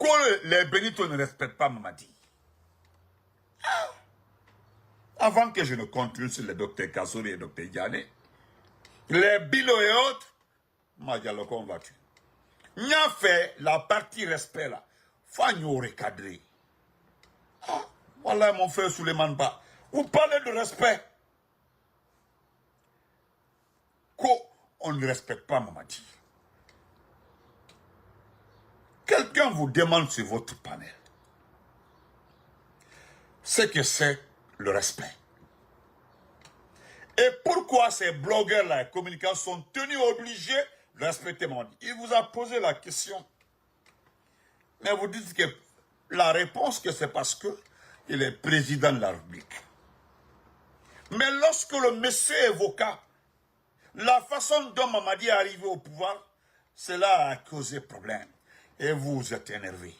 que les Benito ne respectent pas Mamadi. Avant que je ne continue sur le docteur Kassouri et le docteur Diané, les Bilo et autres, moi j'ai le combattu. N'y a fait la partie respect là. Faut nous recadrer. Ah, voilà mon frère Souleymane Ba. Vous parlez de respect. Qu'on ne respecte pas Mamadi. Quelqu'un vous demande sur votre panel ce que c'est le respect. Et pourquoi ces blogueurs-là et communicants sont tenus obligés de respecter Mamadi? Il vous a posé la question. Mais vous dites que la réponse que c'est parce que il est président de la République. Mais lorsque le monsieur évoqua la façon dont Mamadi est arrivé au pouvoir, cela a causé problème. Et vous êtes énervé.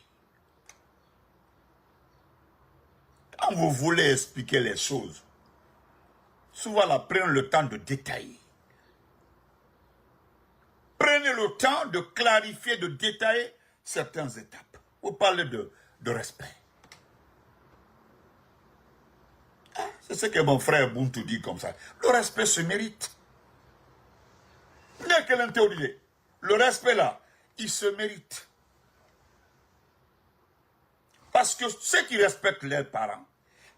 Quand vous voulez expliquer les choses, souvent là, prenez le temps de détailler. Prenez le temps de clarifier, de détailler certaines étapes. Vous parlez de respect. C'est ce que mon frère Buntu dit comme ça. Le respect se mérite. N'est que l'intérieur. Le respect là, il se mérite. Parce que ceux qui respectent leurs parents,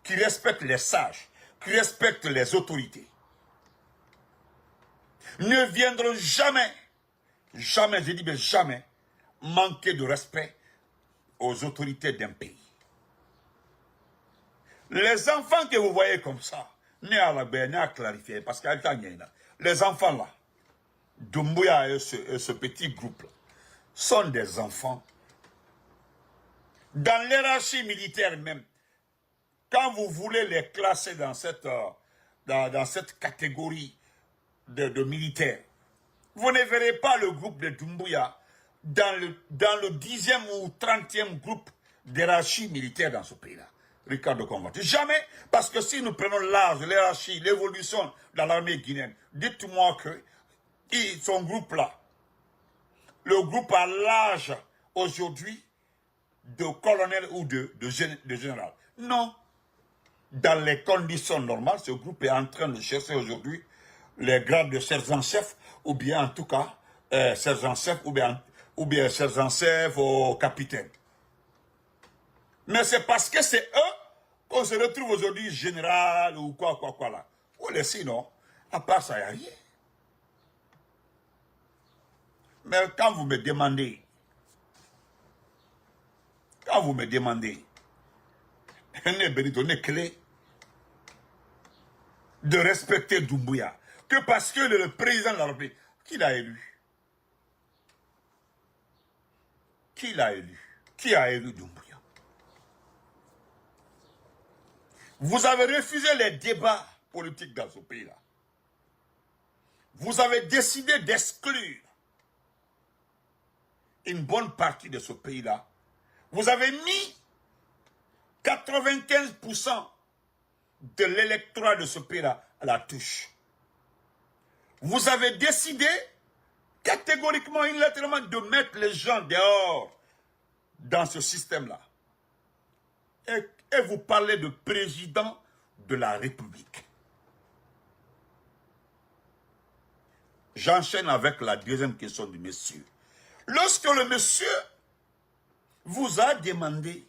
qui respectent les sages, qui respectent les autorités, ne viendront jamais, jamais, je dis bien jamais, manquer de respect aux autorités d'un pays. Les enfants que vous voyez comme ça, né à la baie, né à clarifier, parce qu'à les enfants là, Doumbouya et ce petit groupe là, sont des enfants. Dans l'hierarchie militaire même, quand vous voulez les classer dans cette catégorie de militaires, vous ne verrez pas le groupe de Doumbouya dans le 10e ou 30e groupe d'hierarchie militaire dans ce pays-là. Ricardo Convati. Jamais, parce que si nous prenons l'âge, l'hierarchie, l'évolution dans l'armée guinéenne, dites-moi que son groupe-là, le groupe a l'âge aujourd'hui de colonel ou de général. Non. Dans les conditions normales, ce groupe est en train de chercher aujourd'hui les grades de sergent-chef, ou bien en tout cas, sergent-chef, ou bien sergent-chef au capitaine. Mais c'est parce que c'est eux qu'on se retrouve aujourd'hui général ou quoi là. Ou les sinon, à part ça, il n'y a rien. Mais quand vous me demandez, ne clé de respecter Doumbouya, que parce que le président de la République, qui l'a élu? Qui l'a élu? Qui a élu Doumbouya? Vous avez refusé les débats politiques dans ce pays-là. Vous avez décidé d'exclure une bonne partie de ce pays-là. Vous avez mis 95% de l'électorat de ce pays-là à la touche. Vous avez décidé catégoriquement, unilatéralement, de mettre les gens dehors dans ce système-là. Et vous parlez de président de la République. J'enchaîne avec la deuxième question du monsieur. Lorsque le monsieur vous a demandé,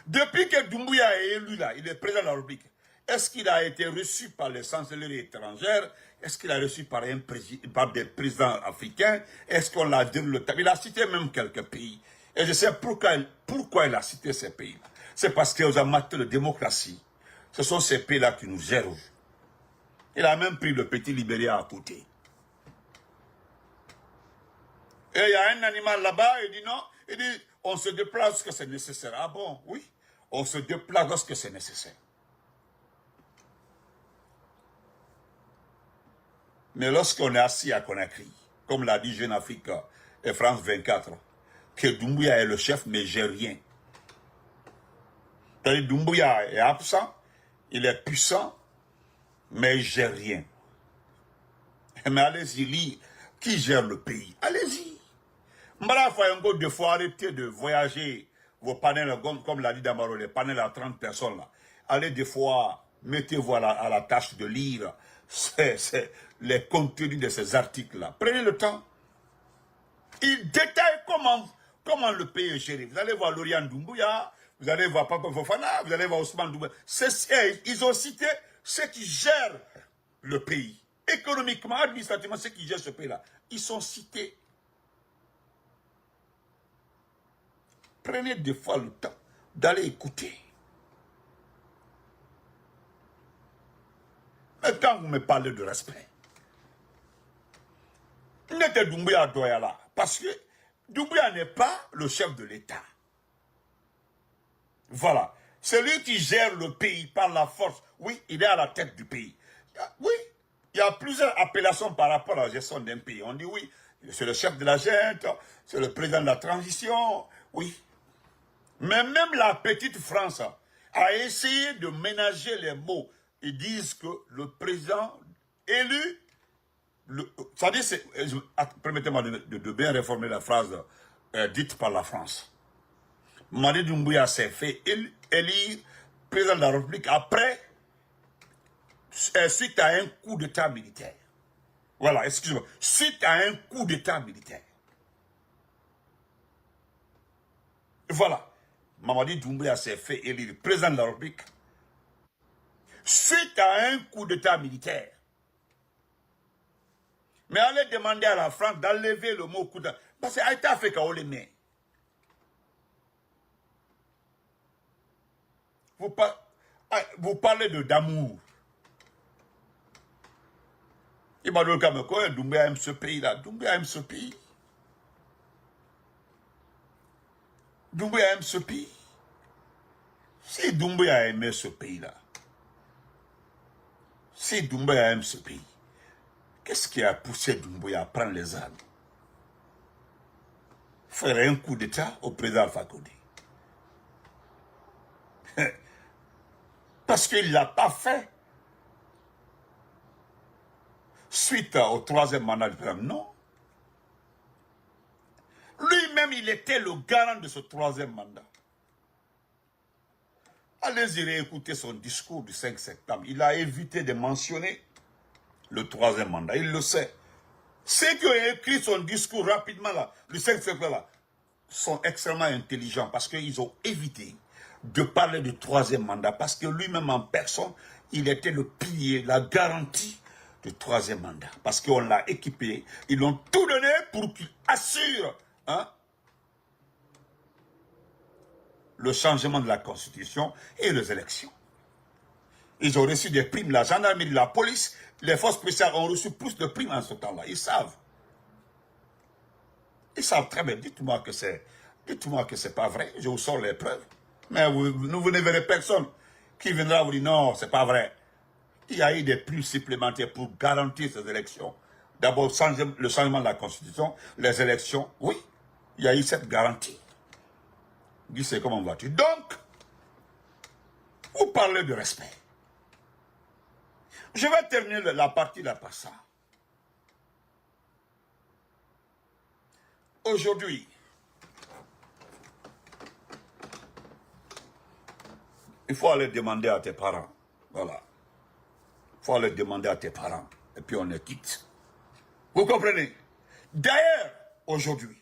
depuis que Doumbouya est élu là, il est président de la République, est-ce qu'il a été reçu par les chancelleries étrangères? Est-ce qu'il a reçu par des présidents africains? Est-ce qu'on l'a dit le temps? Il a cité même quelques pays. Et je sais pourquoi il a cité ces pays. C'est parce qu'aux amateurs de démocratie, ce sont ces pays-là qui nous gèrent. Il a même pris le petit Libéria à côté. Et il y a un animal là-bas, il dit non, il dit on se déplace lorsque c'est nécessaire. Ah bon, oui, on se déplace lorsque c'est nécessaire. Mais lorsqu'on est assis à Conakry, comme l'a dit Jeune Afrique et France 24, que Doumbouya est le chef, mais j'ai rien. C'est-à-dire Doumbouya est absent, il est puissant, mais j'ai rien. Mais allez-y, qui gère le pays? Allez-y. Mbala Fayango, deux fois arrêtez de voyager vos panels, comme l'a dit Damaro, les panels à 30 personnes là. Allez des fois, mettez-vous à la tâche de lire les contenus de ces articles-là. Prenez le temps. Il détaille comment le pays est géré. Vous allez voir Lauriane Doumbouya, vous allez voir Papa Fofana, vous allez voir Ousmane Doumbouya. Ils ont cité ceux qui gèrent le pays. Économiquement, administrativement, ceux qui gèrent ce pays-là. Ils sont cités. Prenez des fois le temps d'aller écouter. Mais quand vous me parlez de respect, n'était Doumbouya Doyala. Parce que Doumbouya n'est pas le chef de l'État. Voilà. C'est lui qui gère le pays par la force. Oui, il est à la tête du pays. Oui, il y a plusieurs appellations par rapport à la gestion d'un pays. On dit oui, c'est le chef de la junte, c'est le président de la transition. Oui. Mais même la petite France a essayé de ménager les mots. Ils disent que le président élu, permettez-moi de bien réformer la phrase dite par la France. Mamadi Doumbouya s'est fait élire président de la République après, suite à un coup d'état militaire. Voilà, excusez-moi, suite à un coup d'état militaire. Voilà, Mamadi Doumbouya s'est fait élire président de la République suite à un coup d'état militaire. Mais allez demander à la France d'enlever le mot coup d'état. Parce que Aïta fait qu'à les met. Vous parlez d'amour. Il m'a dit que Doumbouya aime ce pays-là. Doumbouya aime ce pays. Doumbouya aime ce pays. Si Doumbouya aimait ce pays-là, si Doumbouya aime ce pays, qu'est-ce qui a poussé Doumbouya à prendre les armes? Faire un coup d'état au président Alpha Condé. Parce qu'il ne l'a pas fait suite au troisième mandat du président. Non. Lui-même, il était le garant de ce troisième mandat. Allez-y réécouter son discours du 5 septembre. Il a évité de mentionner le troisième mandat. Il le sait. Ceux qui ont écrit son discours rapidement, là, le 5 septembre, là, sont extrêmement intelligents parce qu'ils ont évité de parler du troisième mandat. Parce que lui-même en personne, il était le pilier, la garantie du troisième mandat. Parce qu'on l'a équipé. Ils l'ont tout donné pour qu'il assure le changement de la Constitution et les élections. Ils ont reçu des primes. La gendarmerie, la police, les forces spéciales ont reçu plus de primes en ce temps-là. Ils savent. Ils savent très bien. Dites-moi que c'est pas vrai. Je vous sors les preuves. Mais vous ne verrez personne qui viendra vous dire non, c'est pas vrai. Il y a eu des primes supplémentaires pour garantir ces élections. D'abord, le changement de la Constitution, les élections, oui, il y a eu cette garantie. Dis, c'est comment vas-tu? Donc, vous parlez de respect. Je vais terminer la partie là par ça. Aujourd'hui, il faut aller demander à tes parents. Voilà. Il faut aller demander à tes parents. Et puis on est quitte. Vous comprenez? D'ailleurs, aujourd'hui,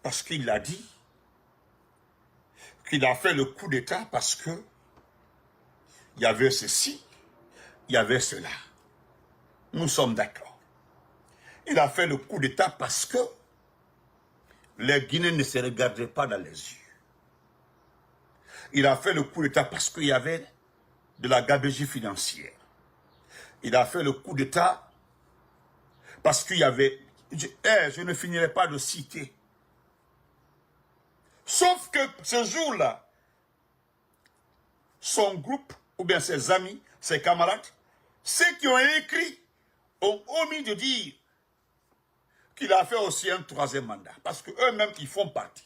parce qu'il a dit qu'il a fait le coup d'état parce que il y avait ceci, il y avait cela. Nous sommes d'accord. Il a fait le coup d'état parce que les Guinéens ne se regardaient pas dans les yeux. Il a fait le coup d'état parce qu'il y avait de la gabegie financière. Il a fait le coup d'état parce qu'il y avait... Je ne finirai pas de citer. Sauf que ce jour-là, son groupe, ou bien ses amis, ses camarades, ceux qui ont écrit, ont omis de dire qu'il a fait aussi un troisième mandat. Parce qu'eux-mêmes, ils font partie.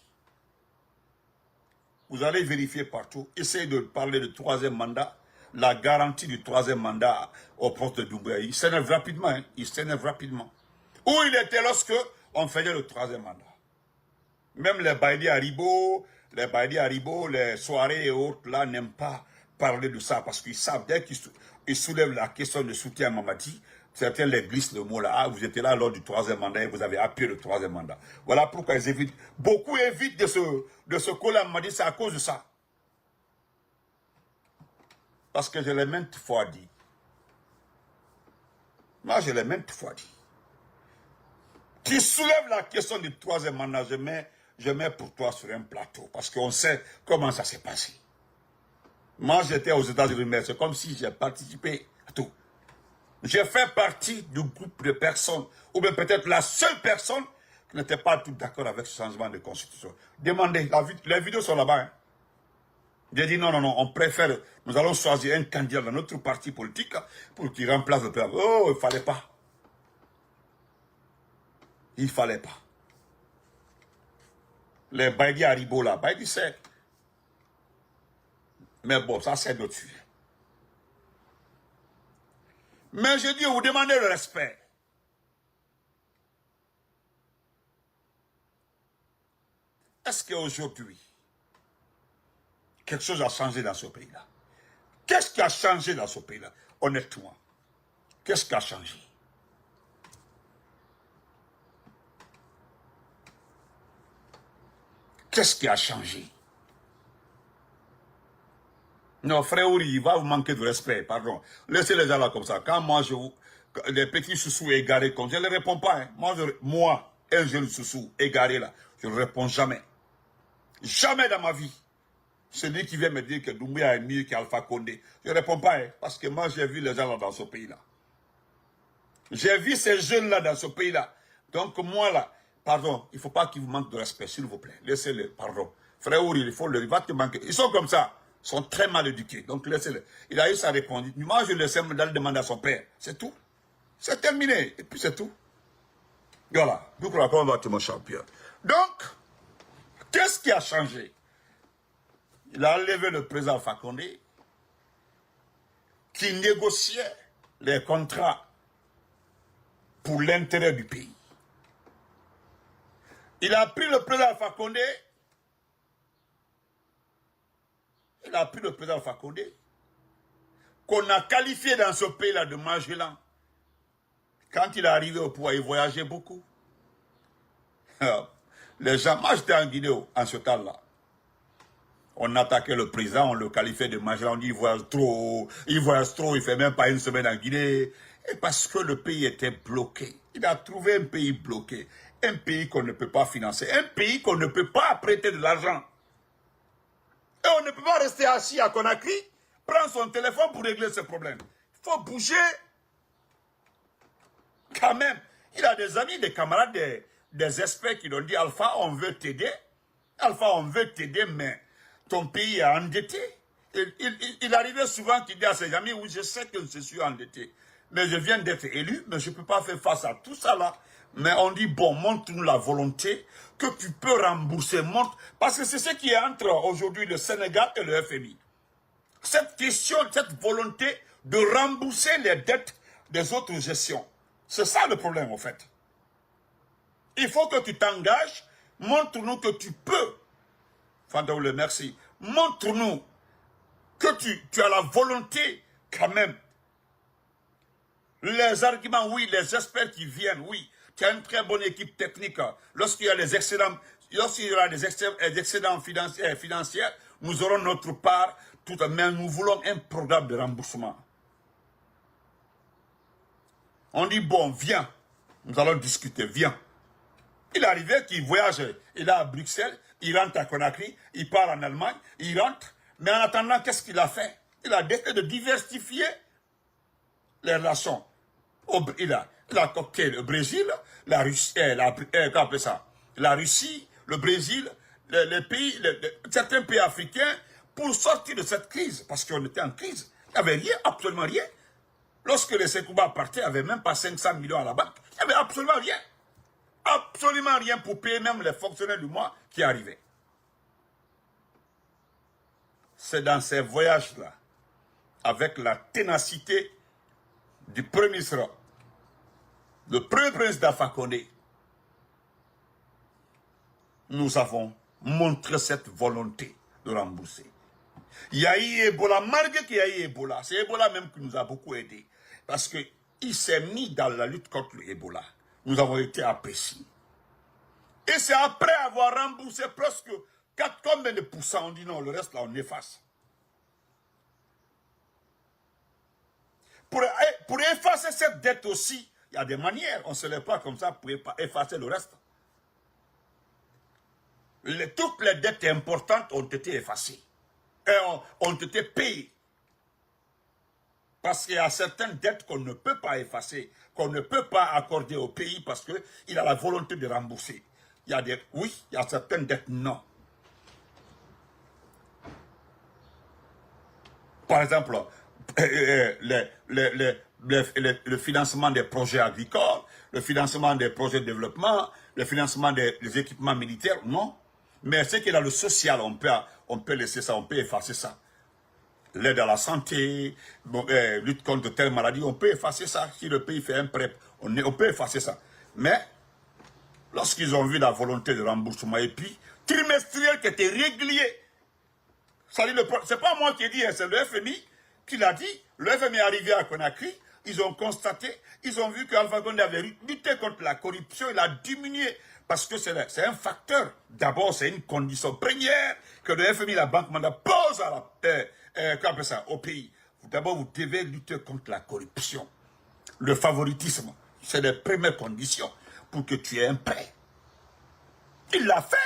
Vous allez vérifier partout. Essayez de parler de troisième mandat. la garantie du troisième mandat au poste de Doumbouya. Il s'énerve rapidement, hein, il s'énerve rapidement. Où il était lorsque on faisait le troisième mandat. Même les Baïdi Haribo, les soirées et autres, là, n'aiment pas parler de ça parce qu'ils savent, dès qu'ils soulèvent la question de soutien à Mamadi, certains les glissent le mot là, ah, vous étiez là lors du troisième mandat et vous avez appuyé le troisième mandat. Voilà pourquoi ils évitent, beaucoup évitent de ce coller à Mamadi, c'est à cause de ça. Parce que je l'ai maintes fois dit. Moi, je l'ai maintes fois dit. Qui soulève la question du troisième mandat, je mets pour toi sur un plateau. Parce qu'on sait comment ça s'est passé. Moi, j'étais aux États-Unis, mais c'est comme si j'ai participé à tout. J'ai fait partie du groupe de personnes, ou bien peut-être la seule personne qui n'était pas tout d'accord avec ce changement de constitution. Demandez, les vidéos sont là-bas. Hein. J'ai dit non, on préfère, nous allons choisir un candidat dans notre parti politique pour qu'il remplace le président. Oh, il ne fallait pas. Il ne fallait pas. Les Baïdi Haribo là, Baïdi c'est. Mais bon, ça c'est d'autres sujets. Mais je dis, vous demandez le respect. Est-ce qu'aujourd'hui, quelque chose a changé dans ce pays-là? Qu'est-ce qui a changé dans ce pays-là? Honnêtement, qu'est-ce qui a changé? Qu'est-ce qui a changé? Non, frère Ouri, il va vous manquer de respect, pardon. Laissez les gens là comme ça. Quand moi, les petits sous-sous égarés comme je ne les réponds pas. Hein. Moi, un jeune sous-sous égaré là, je ne réponds jamais. Jamais dans ma vie. Celui qui vient me dire que Doumbouya est mieux qu'Alpha Condé. Je ne réponds pas, hein, parce que moi, j'ai vu les gens là dans ce pays-là. J'ai vu ces jeunes-là dans ce pays-là. Donc, moi, là, pardon, il ne faut pas qu'il vous manque de respect, s'il vous plaît. Laissez-le, pardon. Frère Ouri, il va te manquer. Ils sont comme ça. Ils sont très mal éduqués. Donc, laissez-le. Il a eu sa réponse. Moi, je laissais me demander à son père. C'est tout. C'est terminé. Et puis, c'est tout. Voilà. Donc, là, on va te mon champion. Donc, qu'est-ce qui a changé? Il a enlevé le président Fakonde qui négociait les contrats pour l'intérêt du pays. Il a pris le président Fakonde. Qu'on a qualifié dans ce pays-là de Magellan. Quand il est arrivé au pouvoir, il voyageait beaucoup. Les gens, moi j'étais en Guinée en ce temps-là. On attaquait le président, on le qualifiait de Magellan, on dit il voyage trop, il ne fait même pas une semaine en Guinée. Et parce que le pays était bloqué. Il a trouvé un pays bloqué, un pays qu'on ne peut pas financer, un pays qu'on ne peut pas prêter de l'argent. Et on ne peut pas rester assis à Conakry, prendre son téléphone pour régler ce problème. Il faut bouger. Quand même, il a des amis, des camarades, des experts qui lui ont dit Alpha, on veut t'aider. Alpha, on veut t'aider, mais ton pays est endetté. Il arrivait souvent qu'il dit à ses amis, oui, je sais que je suis endetté, mais je viens d'être élu, mais je ne peux pas faire face à tout ça là. Mais on dit, bon, montre-nous la volonté que tu peux rembourser. Parce que c'est ce qui est entre aujourd'hui le Sénégal et le FMI. Cette question, cette volonté de rembourser les dettes des autres gestions. C'est ça le problème, en fait. Il faut que tu t'engages, montre-nous que tu peux. Fandaoule, merci. Montre-nous que tu as la volonté, quand même. Les arguments, oui, les experts qui viennent, oui. Tu as une très bonne équipe technique. Lorsqu'il y a des excédents, financiers, nous aurons notre part, mais nous voulons un programme de remboursement. On dit, bon, viens, nous allons discuter, viens. Il arrivait qu'il voyage, il est à Bruxelles, il rentre à Conakry, il part en Allemagne, il rentre, mais en attendant, qu'est-ce qu'il a fait? Il a décidé de diversifier les relations. Il a coopté le Brésil, la Russie, la Russie, le Brésil, certains pays africains, pour sortir de cette crise, parce qu'on était en crise. Il n'y avait rien, absolument rien. Lorsque les Sekouba partaient, il n'y avait même pas 500 millions à la banque. Il n'y avait absolument rien. Absolument rien pour payer même les fonctionnaires du mois qui arrivaient. C'est dans ces voyages-là avec la ténacité du Premier ministre, le premier président d'Alpha Condé, nous avons montré cette volonté de rembourser. Il y a eu Ebola, malgré qu'il y a eu Ebola, c'est Ebola même qui nous a beaucoup aidé. Parce qu'il s'est mis dans la lutte contre l'Ebola. Nous avons été appréciés. Et c'est après avoir remboursé presque combien de pourcents, on dit non, le reste là on efface. Pour effacer cette dette aussi, il y a des manières, on ne se lève pas comme ça pour effacer le reste. Toutes les dettes importantes ont été effacées. Et ont été payées. Parce qu'il y a certaines dettes qu'on ne peut pas effacer, qu'on ne peut pas accorder au pays parce qu'il a la volonté de rembourser. Il y a des, oui, il y a certaines dettes, non. Par exemple, le financement des projets agricoles, le financement des projets de développement, le financement des équipements militaires, non. Mais ce qui est dans le social, on peut laisser ça, on peut effacer ça. L'aide à la santé, lutte contre telle maladie, on peut effacer ça. Si le pays fait un prêt, on peut effacer ça. Mais, lorsqu'ils ont vu la volonté de remboursement, et puis, trimestriel qui était régulier, c'est pas moi qui ai dit, c'est le FMI qui l'a dit. Le FMI est arrivé à Conakry, ils ont constaté, ils ont vu qu'Alpha Condé avait lutté contre la corruption, il a diminué. Parce que c'est un facteur. D'abord, c'est une condition première que le FMI, la Banque mondiale, pose au pays. D'abord, vous devez lutter contre la corruption. Le favoritisme, c'est les premières conditions pour que tu aies un prêt. Il l'a fait.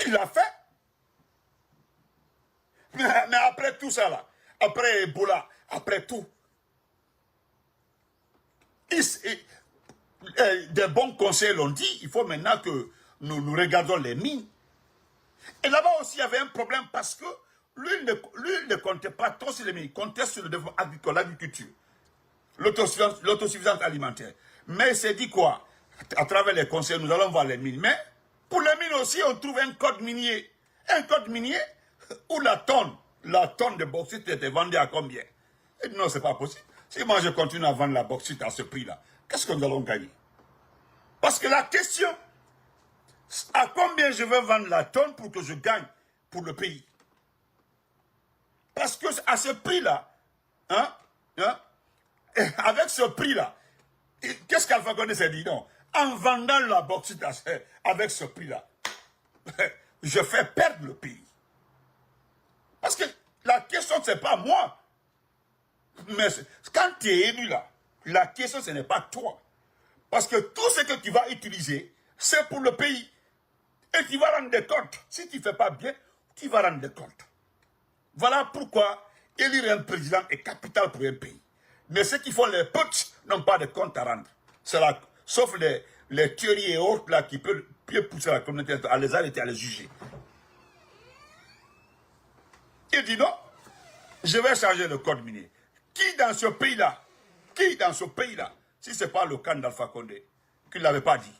Il l'a fait. Mais après tout ça, là, après Ebola, après tout, des bons conseils l'ont dit, il faut maintenant que nous regardons les mines. Et là-bas aussi, il y avait un problème parce que lui ne comptait pas trop sur les mines, il comptait sur le développement agricole, l'agriculture, l'autosuffisance alimentaire. Mais il s'est dit quoi? À travers les conseils, nous allons voir les mines. Mais pour les mines aussi, on trouve un code minier. Un code minier où la tonne de bauxite était vendue à combien? Et non, c'est pas possible. Si moi je continue à vendre la bauxite à ce prix-là, qu'est-ce que nous allons gagner? Parce que la question, à combien je vais vendre la tonne pour que je gagne pour le pays? Parce que à ce prix-là, avec ce prix-là, qu'est-ce qu'Alpha Condé s'est dit? Non, en vendant la bauxite avec ce prix-là, je fais perdre le pays. Parce que la question, ce n'est pas moi. Mais quand tu es élu là, la question, ce n'est pas toi. Parce que tout ce que tu vas utiliser, c'est pour le pays. Et tu vas rendre des comptes. Si tu ne fais pas bien, tu vas rendre des comptes. Voilà pourquoi élire un président est capital pour un pays. Mais ceux qui font les potes n'ont pas de comptes à rendre. Sauf les théories et autres là qui peuvent pousser la communauté à les arrêter, à les juger. Il dit non, je vais changer le code minier. Qui dans ce pays-là, si ce n'est pas le camp d'Alpha Condé, qui ne l'avait pas dit,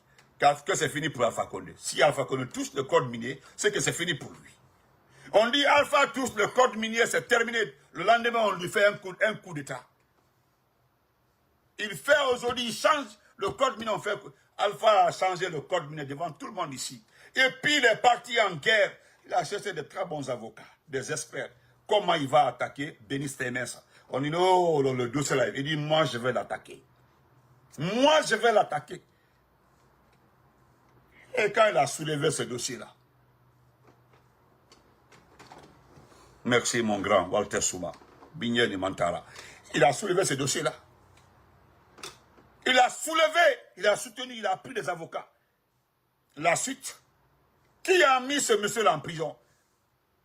que c'est fini pour Alpha Condé. Si Alpha Condé touche le code minier, c'est que c'est fini pour lui. On dit Alpha touche le code minier, c'est terminé. Le lendemain, on lui fait un coup d'État. Il fait aujourd'hui, il change le code minier. Alpha a changé le code minier devant tout le monde ici. Et puis il est parti en guerre. Il a cherché de très bons avocats, des experts. Comment il va attaquer Denis Temes? On dit non, le dossier là. Il dit moi je vais l'attaquer. Moi je vais l'attaquer. Et quand il a soulevé ce dossier-là, merci mon grand Walter Souma, Bignel Mantara, il a soulevé ce dossier-là. Il a soulevé, il a soutenu, il a pris des avocats. La suite, qui a mis ce monsieur-là en prison?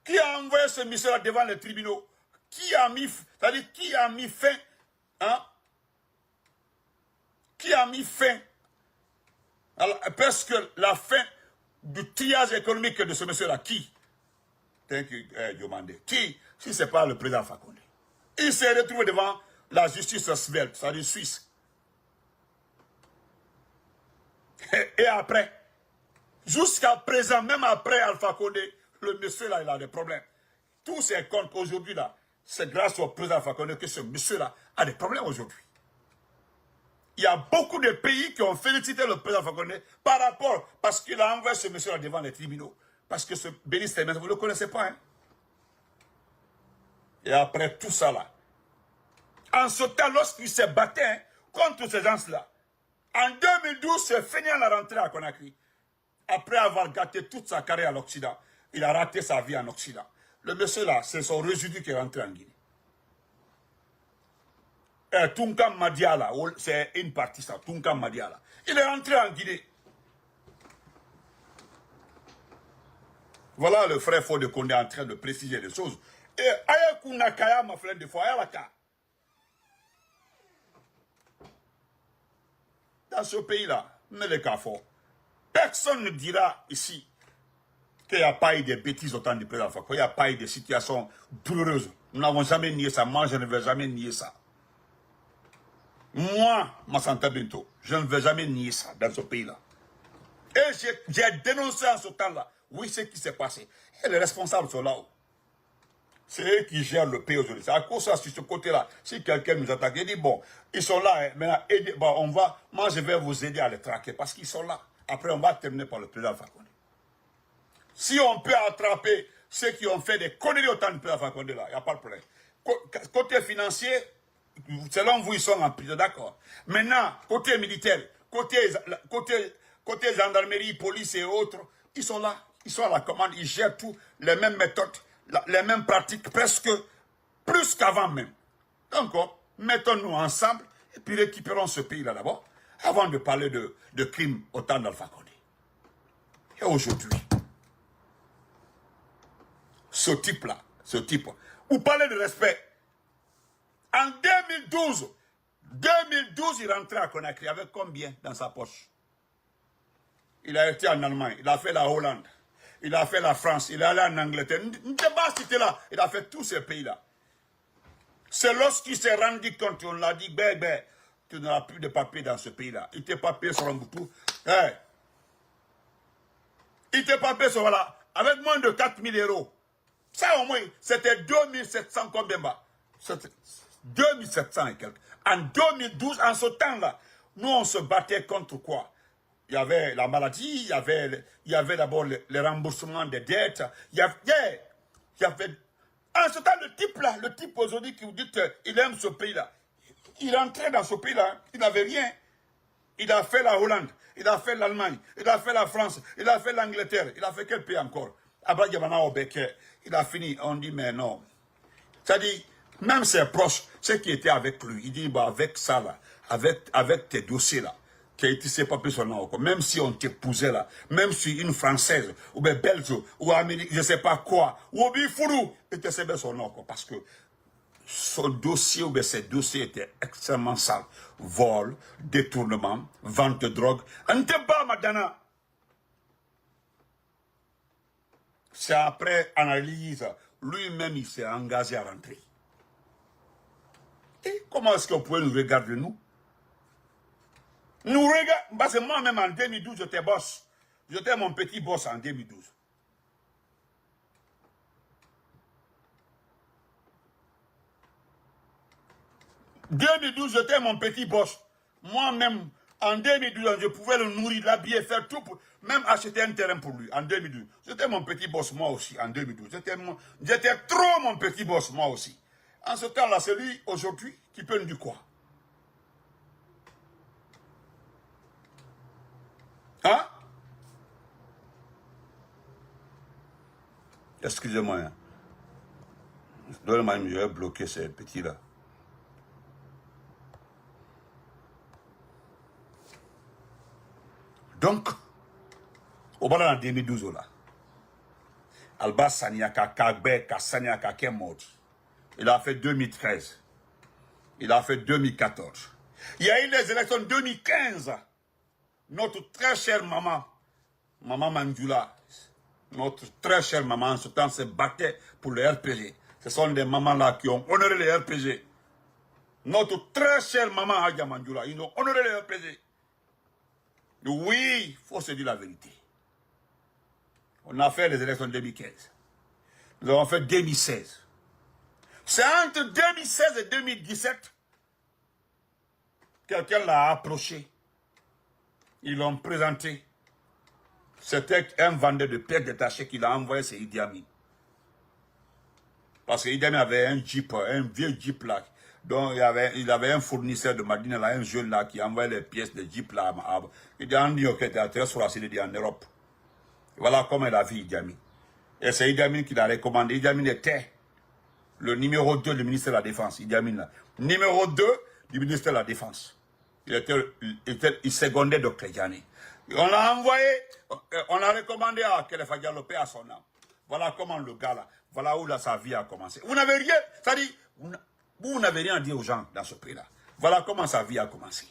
Qui a envoyé ce monsieur-là devant les tribunaux? Qui a mis fin, qui a mis fin parce que la fin du triage économique de ce monsieur-là, qui? Qui, si ce n'est pas le président Alpha Condé? Il s'est retrouvé devant la justice svelte, c'est-à-dire suisse. Et après, jusqu'à présent, même après Alpha Condé, le monsieur là, il a des problèmes. tous ces comptes aujourd'hui là, c'est grâce au président Fakonde que ce monsieur-là a des problèmes aujourd'hui. Il y a beaucoup de pays qui ont félicité le président Fakonde par rapport, parce qu'il a envoyé ce monsieur-là devant les tribunaux. Parce que ce Béni Stémès, vous ne le connaissez pas, hein? Et après tout ça là, en ce temps, lorsqu'il s'est battu hein, contre ces gens-là, en 2012, c'est fini à la rentrée à Conakry. Après avoir gâté toute sa carrière à l'Occident, il a raté sa vie en Occident. Le monsieur là, c'est son résidu qui est rentré en Guinée. Et Tunkam Madiala, c'est une partie ça, Tunkam Madiala. Il est rentré en Guinée. Voilà le frère Fode Condé en train de préciser les choses. Et Ayakou Nakaya m'a fait des fois, Ayalaka. Dans ce pays-là, mais les cas forts. Personne ne dira ici qu'il n'y a pas eu de bêtises au temps du président Fakonde, qu'il n'y a pas eu de situations douloureuses. Nous n'avons jamais nié ça. Moi, je ne vais jamais nier ça. Moi, Massanta Bento, je ne vais jamais nier ça dans ce pays-là. Et j'ai dénoncé en ce temps-là. Oui, ce qui s'est passé. Et les responsables sont là-haut. C'est eux qui gèrent le pays aujourd'hui. C'est à cause de ça, sur ce côté-là. Si quelqu'un nous attaque, il dit, bon, ils sont là, hein, maintenant, aidez, bon, moi je vais vous aider à les traquer parce qu'ils sont là. Après, on va terminer par le président Fakonde. Si on peut attraper ceux qui ont fait des conneries au temps du président Fakonde, là, il n'y a pas de problème. Côté financier, selon vous, ils sont en prison, d'accord. Maintenant, côté militaire, côté gendarmerie, police et autres, ils sont là. Ils sont à la commande, ils gèrent tout, les mêmes méthodes, les mêmes pratiques, presque plus qu'avant même. Donc, mettons-nous ensemble et puis récupérons ce pays-là d'abord, avant de parler de crimes au temps d'Alpha Condé. Et aujourd'hui, ce type-là, vous parlez de respect. En 2012, il rentrait à Conakry avec combien dans sa poche? Il a été en Allemagne, il a fait la Hollande, il a fait la France, il est allé en Angleterre. Là, il a fait tous ces pays-là. C'est lorsqu'il s'est rendu compte, on l'a dit, tu n'auras plus de papier dans ce pays-là. Il t'a papier sur un bouton. Hey. Il t'a papier sur voilà, avec moins de 4000 euros. Ça au moins, c'était 2700 combien bas? 2700 et quelques. En 2012, en ce temps-là, nous on se battait contre quoi? Il y avait la maladie, il y avait d'abord le remboursement des dettes, il y avait... En ce temps, le type aujourd'hui qui vous dit qu'il aime ce pays-là, il rentrait dans ce pays-là, il n'avait rien. Il a fait la Hollande, il a fait l'Allemagne, il a fait la France, il a fait l'Angleterre, il a fait quel pays encore? Abadjamana Obeke, il a fini, on dit mais non. C'est-à-dire, même ses proches, ceux qui étaient avec lui, il dit bah, avec ça là, avec tes dossiers là, qui a été ses papiers sur nom, même si on t'épousait là, même si une Française, ou bien Belge, ou Amérique, je ne sais pas quoi, ou bien Fourou, il te sait bien son nom, parce que son dossier, ou bien ses dossiers étaient extrêmement sales. Vol, détournement, vente de drogue. On ne pas, madame. C'est après analyse, lui-même il s'est engagé à rentrer. Et comment est-ce qu'on pouvait nous regarder, nous? Nous regardons, parce que moi-même en 2012, j'étais boss. J'étais mon petit boss en 2012. En 2012, j'étais mon petit boss. Moi-même, en 2012, je pouvais le nourrir, l'habiller, faire tout, pour, même acheter un terrain pour lui, en 2012. J'étais mon petit boss, moi aussi, en 2012. J'étais trop mon petit boss, moi aussi. En ce temps-là, c'est lui, aujourd'hui, qui peut nous dire quoi? Hein? Excusez-moi. Hein. Donne-moi, je vais bloquer ces petits-là. Donc, au bas en 2012, là, Alba Saniaka, Kagbe, Kassaniaka, Kemodi. Il a fait 2013. Il a fait 2014. Il y a eu les élections 2015. Notre très chère maman, Maman Mandjula, notre très chère maman, en ce temps, se battait pour le RPG. Ce sont des mamans-là qui ont honoré les RPG. Notre très chère maman Hadja Mandjula, ils ont honoré les RPG. Oui, il faut se dire la vérité. On a fait les élections 2015. Nous avons fait 2016. C'est entre 2016 et 2017. Quelqu'un l'a approché. Ils l'ont présenté. C'était un vendeur de pièces détachées qu'il a envoyé, c'est Idi Amin. Parce que Idi Amin avait un Jeep, un vieux Jeep là. Donc il avait un fournisseur de Madina là, un jeune là qui envoyait les pièces de Jeep là. Il a dit qu'il était très sur la CDD en Europe. Voilà comment il a vu Idi Amin. Et c'est Idi Amin qui l'a recommandé. Idi Amin était le numéro 2 du ministère de la Défense. Idi Amin là. Numéro 2 du ministère de la Défense. Il secondait Dr Diané. On l'a envoyé, on l'a recommandé à Khalifa Diallo, paix à son âme. Voilà comment le gars là, voilà où là, sa vie a commencé. Vous n'avez rien, c'est-à-dire, vous n'avez rien à dire aux gens dans ce pays-là. Voilà comment sa vie a commencé.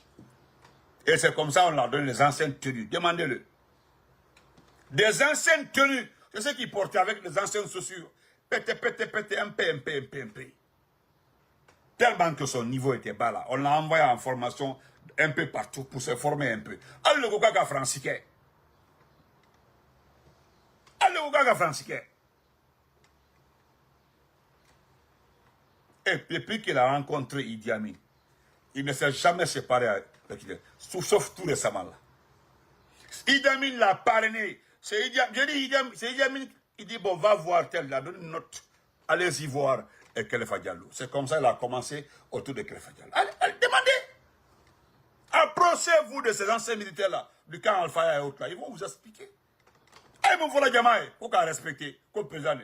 Et c'est comme ça on leur donne les anciennes tenues. Demandez-le. Des anciennes tenues. C'est ce qu'ils portaient avec les anciennes chaussures. Pété, MP. Tellement que son niveau était bas là. On l'a envoyé en formation un peu partout pour se former un peu. Allez le Gogaga Francique. Allez le Gogaga Francique. Et depuis qu'il a rencontré Idi Amin, il ne s'est jamais séparé avec lui, sauf tout récemment là. Idi Amin l'a parrainé. C'est Idi Amin, il dit bon, va voir tel, là, donne une note. Allez-y voir Khalifa Diallo. C'est comme ça qu'il a commencé autour de Khalifa Diallo. Allez, demandez. Approchez-vous de ces anciens militaires-là, du camp Al-Faya et autres là. Ils vont vous expliquer. Allez, mon frère Jamaï, faut qu'on respecte, comme président.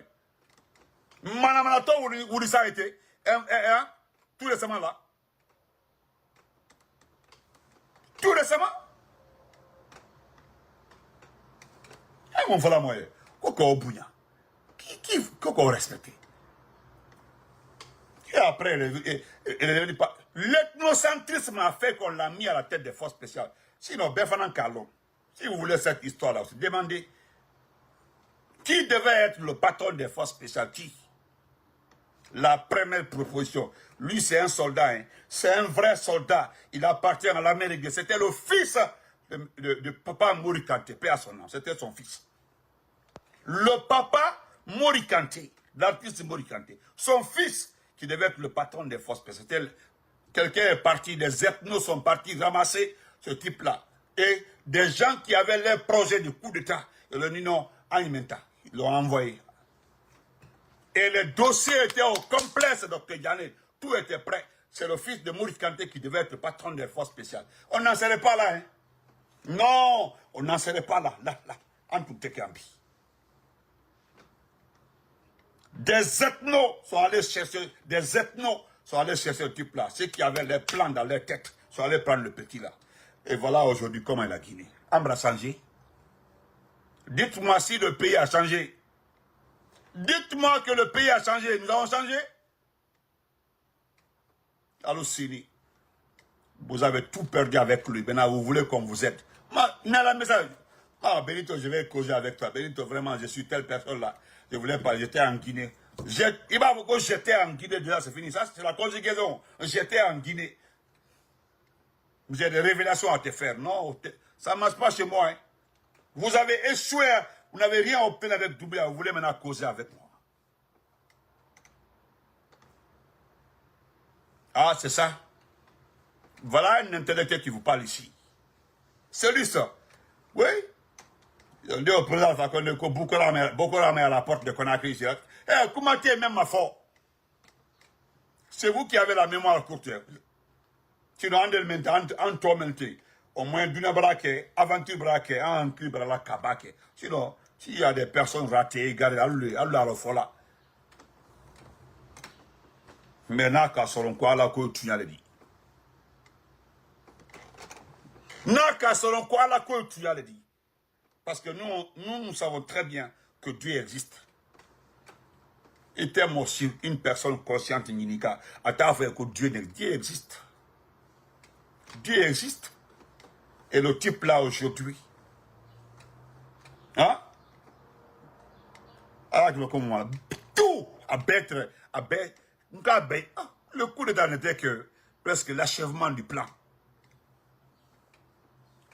Manamanato, où ça a été, tout récemment là. Tout récemment. Allez, mon frère Moye, faut qu'on bouille. Faut qu'on respecte. Et après, l'ethnocentrisme a fait qu'on l'a mis à la tête des forces spéciales. Sinon, Befanan Carlon, si vous voulez cette histoire-là, vous demandez qui devait être le patron des forces spéciales. Qui? La première proposition. Lui, c'est un soldat. Hein. C'est un vrai soldat. Il appartient à l'Amérique. C'était le fils de papa Mori Kanté. Paix à son nom. C'était son fils. Le papa Mori Kanté, l'artiste Mori Kanté. Son fils qui devait être le patron des forces spéciales. Quelqu'un est parti, des ethnos sont partis ramasser ce type-là. Et des gens qui avaient leur projet de coup d'État, le Nino Alimenta, ils l'ont envoyé. Et le dossier était au complexe, Dr Diané. Tout était prêt. C'est le fils de Maurice Kanté qui devait être le patron des forces spéciales. On n'en serait pas là, hein. Non, on n'en serait pas là, en tout cas. Des ethnos sont allés chercher, ce type-là. Ceux qui avaient les plans dans leur tête sont allés prendre le petit là. Et voilà aujourd'hui comment il a Guinée. Ambre a changé. Dites-moi si le pays a changé. Dites-moi que le pays a changé. Nous avons changé. Alors Sini, vous avez tout perdu avec lui. Maintenant, vous voulez qu'on vous aide. Ah, Benito, je vais causer avec toi. Benito, vraiment, je suis telle personne là. Je voulais parler, j'étais en Guinée. Il va vous dire j'étais en Guinée, déjà c'est fini. Ça, c'est la conjugaison. J'étais en Guinée. J'ai des révélations à te faire. Non, ça ne marche pas chez moi. Hein. Vous avez échoué. Vous n'avez rien obtenu avec Doumbouya. Vous voulez maintenant causer avec moi. Ah, c'est ça. Voilà un intellectuel qui vous parle ici. C'est lui ça. Oui. On dit au président Fakonde Boko Haram est à la porte de Conakry ici. Eh, comment tu es même ma foi? C'est vous qui avez la mémoire courte. Si nous en tormenté, au moins d'une braquée, aventure braquée, en cul la kabake. Sinon, s'il y a des personnes ratées, gardez, allez fola. Maintenant, quand seront quoi là que tu as dit? Naka selon quoi la que tu as dit? Parce que nous savons très bien que Dieu existe. Et t'es aussi une personne consciente, Ninika, à t'avoir que Dieu existe. Dieu existe. Et le type là aujourd'hui. Hein? Alors, tu vois comment tout à bête, le coup d'état n'était que presque l'achèvement du plan.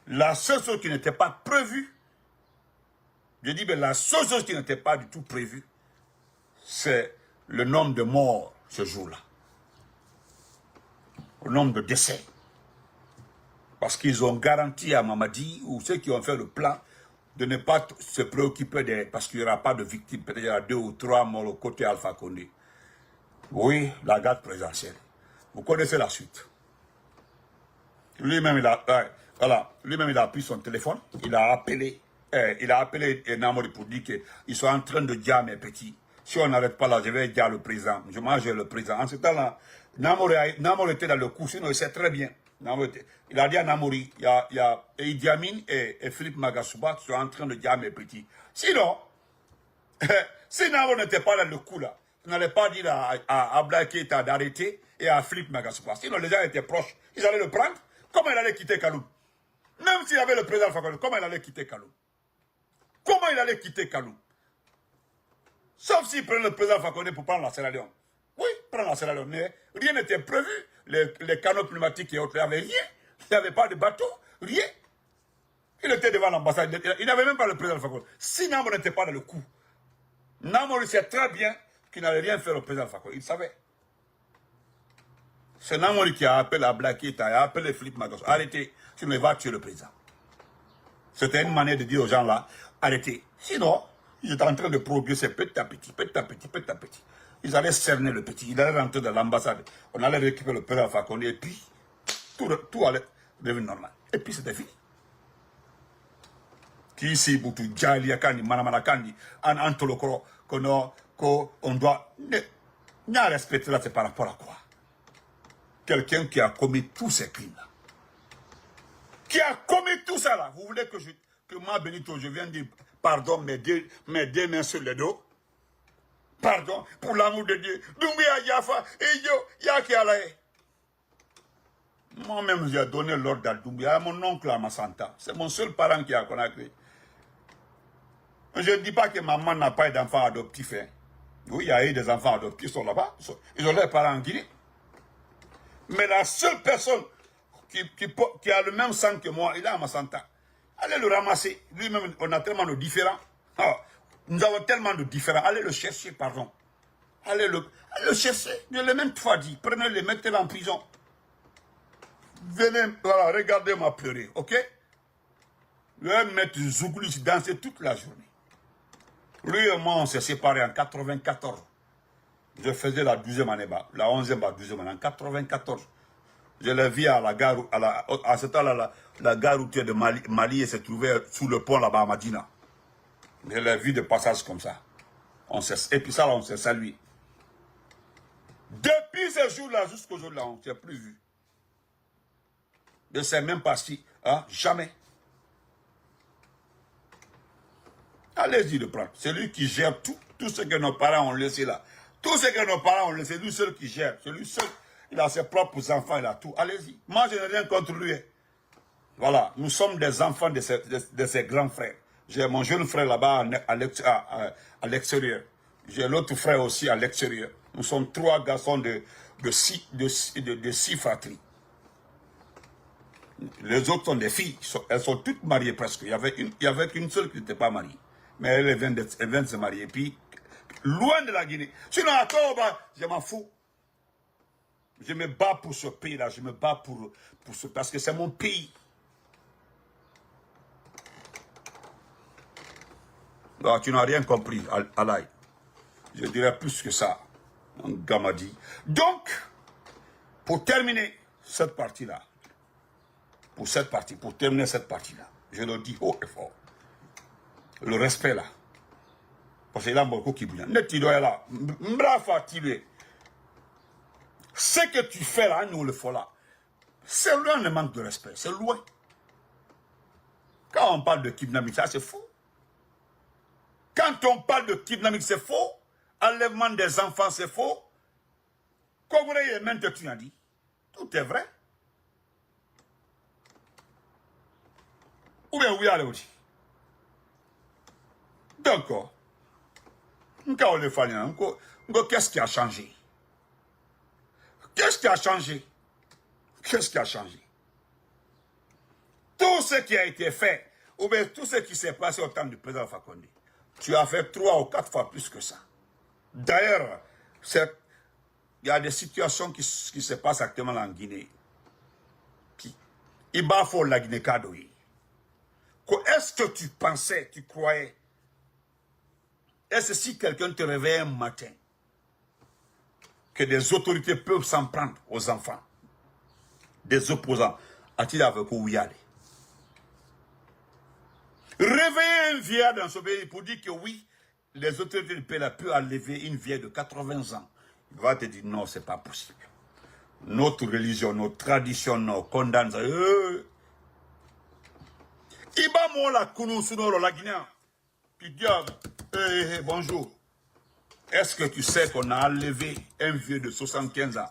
La seule chose qui n'était pas prévue, je dis, mais la seule chose qui n'était pas du tout prévue, c'est le nombre de morts ce jour-là. Le nombre de décès. Parce qu'ils ont garanti à Mamadi, ou ceux qui ont fait le plan, de ne pas se préoccuper des... Parce qu'il n'y aura pas de victimes. Peut-être il y a 2 ou 3 morts au côté Alpha Condé. Oui, la garde présidentielle. Vous connaissez la suite. Lui-même, lui-même, il a pris son téléphone, il a appelé Namori pour dire qu'ils sont en train de dire à mes petits, si on n'arrête pas là, je vais dire le président, je mange le président. En ce temps-là, Namori était dans le coup, sinon il sait très bien. Il a dit à Namori, il y a Idi Amin et Philippe Magasuba qui sont en train de dire à mes petits. Sinon, si Namori n'était pas dans le coup là, il n'allait pas dire à Abdoulaye Keïta d'arrêter et à Philippe Magasuba. Sinon, les gens étaient proches, ils allaient le prendre. Comment il allait quitter Kaloum? Même s'il y avait le président Fakonde, comment il allait quitter Kaloum? Comment il allait quitter Kaloum? Sauf s'il prenait le président Fakonde pour prendre la Sierra Leone. Oui, prendre la Sierra Leone. Mais rien n'était prévu. Les canaux pneumatiques et autres, il n'y avait rien. Il n'y avait pas de bateau, rien. Il était devant l'ambassade. Il n'avait même pas le président Fakonde. Si Namor n'était pas dans le coup, Namor sait très bien qu'il n'allait rien faire au président Fakonde. Il savait. C'est Namori qui a appelé à Blackita, a appelé Philippe Magos. Arrêtez, sinon il va tuer le président. C'était une manière de dire aux gens là, arrêtez. Sinon, ils étaient en train de progresser petit à petit, petit à petit, petit à petit. Ils allaient cerner le petit, ils allaient rentrer dans l'ambassade. On allait récupérer le président Fakonde et puis tout allait devenir normal. Et puis c'était fini. Qui ici, Boutou, Djalia Kandi, Manamana Kandi, Antolokoro, qu'on doit. Ne respecter là, c'est par rapport à quoi? Quelqu'un qui a commis tous ces crimes-là. Qui a commis tout ça là. Vous voulez que moi, Benito, je vienne dire pardon, mes deux mains sur le dos? Pardon, pour l'amour de Dieu. Doumbia Yafa, et yo, Yaki Alaye. Moi-même, j'ai donné l'ordre à Doumbia, à mon oncle à Massanta. C'est mon seul parent qui a connu. Je ne dis pas que maman n'a pas d'enfants adoptifs. Hein. Oui, il y a eu des enfants adoptifs qui sont là-bas. Ils ont leurs parents en Guinée. Mais la seule personne qui a le même sang que moi, il est à Massanta. Allez le ramasser. Lui-même, on a tellement de différents. Ah, nous avons tellement de différents. Allez le chercher, pardon. Allez le chercher. Je l'ai même fois dit. Prenez-le, mettez-le en prison. Venez, voilà, regardez-moi pleurer, ok? Je vais mettre Zouglou danser toute la journée. Lui et moi, on s'est séparés en 94. Je faisais la 12e année, la 11e, la 12e année, en 94. Je l'ai vu à la gare, à ce temps-là, la gare routière de Mali et se trouvait sous le pont là-bas à Madina. Je l'ai vu de passage comme ça. Et puis ça, là, on s'est salué. Depuis ce jour-là jusqu'au jour-là, on ne s'est plus vu. Je ne sais même pas si, hein, jamais. Allez-y le prendre. C'est lui qui gère tout ce que nos parents ont laissé là. Tout ce que nos parents ont laissé, lui seul qui gère. C'est lui seul. Il a ses propres enfants, il a tout. Allez-y. Moi, je n'ai rien contre lui. Voilà. Nous sommes des enfants de ses grands frères. J'ai mon jeune frère là-bas à l'extérieur. J'ai l'autre frère aussi à l'extérieur. Nous sommes 3 garçons de 6 fratries. Les autres sont des filles. Elles sont toutes mariées presque. Il y avait qu'une seule qui n'était pas mariée. Mais elle vient de se marier. Et puis, loin de la Guinée. Sinon, à Toba, je m'en fous. Je me bats pour ce pays-là. Je me bats pour ce... Parce que c'est mon pays. Non, tu n'as rien compris, Alaï. Je dirais plus que ça. Un gars m'a dit. Donc, pour terminer cette partie-là, pour terminer cette partie-là, je le dis haut et fort. Le respect là. Parce qu'il y a beaucoup qui bouillent. Ne t'y dois là. M'brafa t'y. Ce que tu fais là, nous le faisons là. C'est loin le manque de respect. C'est loin. Quand on parle de kidnapping, ça c'est faux. Quand on parle de kidnapping, c'est faux. Enlèvement des enfants, c'est faux. Congrès et même tu as dit. Tout est vrai. Ou bien oui, allez aussi. Donc, qu'est-ce qui a changé? Qu'est-ce qui a changé? Qu'est-ce qui a changé? Tout ce qui a été fait, ou bien tout ce qui s'est passé au temps du président Fakonde, tu as fait 3 ou 4 fois plus que ça. D'ailleurs, il y a des situations qui se passent actuellement en Guinée. Il faut la Guinée cadeau. Est-ce que tu pensais, tu croyais, est-ce que si quelqu'un te réveille un matin, que des autorités peuvent s'en prendre aux enfants, des opposants, a-t-il avec où y aller? Réveiller un vieillard dans ce pays pour dire que oui, les autorités du pays peuvent enlever une vieille de 80 ans. Il va te dire non, c'est pas possible. Notre religion, notre tradition, nos condamne. Iba mo la kunu sunoro la Guinée. Puis diable, bonjour. Est-ce que tu sais qu'on a enlevé un vieux de 75 ans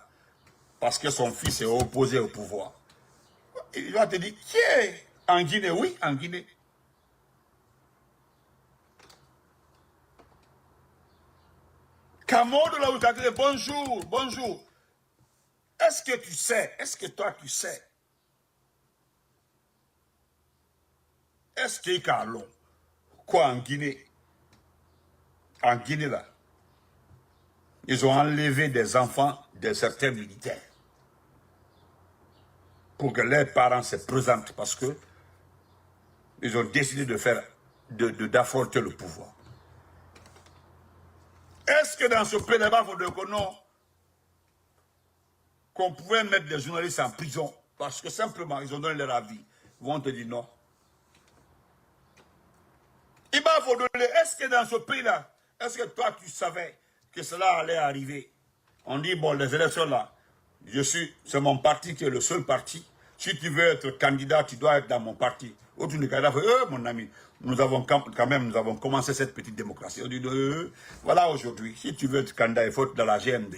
parce que son fils est opposé au pouvoir? Il va te dire, tiens, en Guinée, oui, en Guinée. Kamodo là où tu as dit bonjour, bonjour. Est-ce que tu sais, est-ce que toi tu sais? Est-ce qu'il y a long? Quoi en Guinée? En Guinée là, ils ont enlevé des enfants de certains militaires pour que leurs parents se présentent parce que ils ont décidé de faire, d'affronter le pouvoir. Est-ce que dans ce pays là-bas, il faut dire que non, qu'on pouvait mettre des journalistes en prison parce que simplement ils ont donné leur avis? Ils vont te dire non. Il faut donner. Est-ce que dans ce pays-là, est-ce que toi tu savais que cela allait arriver? On dit bon, les élections là, c'est mon parti qui est le seul parti. Si tu veux être candidat, tu dois être dans mon parti. Autre candidat fait, mon ami, nous avons commencé cette petite démocratie. On dit, voilà aujourd'hui, si tu veux être candidat, il faut être dans la GMD.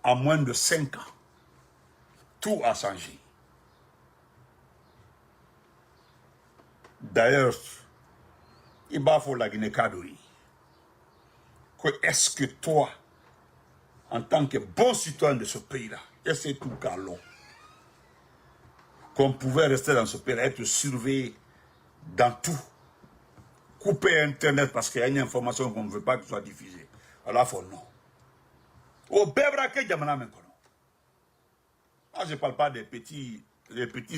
En moins de 5 ans, tout a changé. D'ailleurs, il faut la Guinée Kadoui. Est-ce que toi, en tant que bon citoyen de ce pays-là, est-ce que tout calon, qu'on pouvait rester dans ce pays-là, être surveillé dans tout, couper Internet parce qu'il y a une information qu'on ne veut pas que soit diffusée. Alors, il faut non. Au Bébraké, Moi, je ne parle pas des petits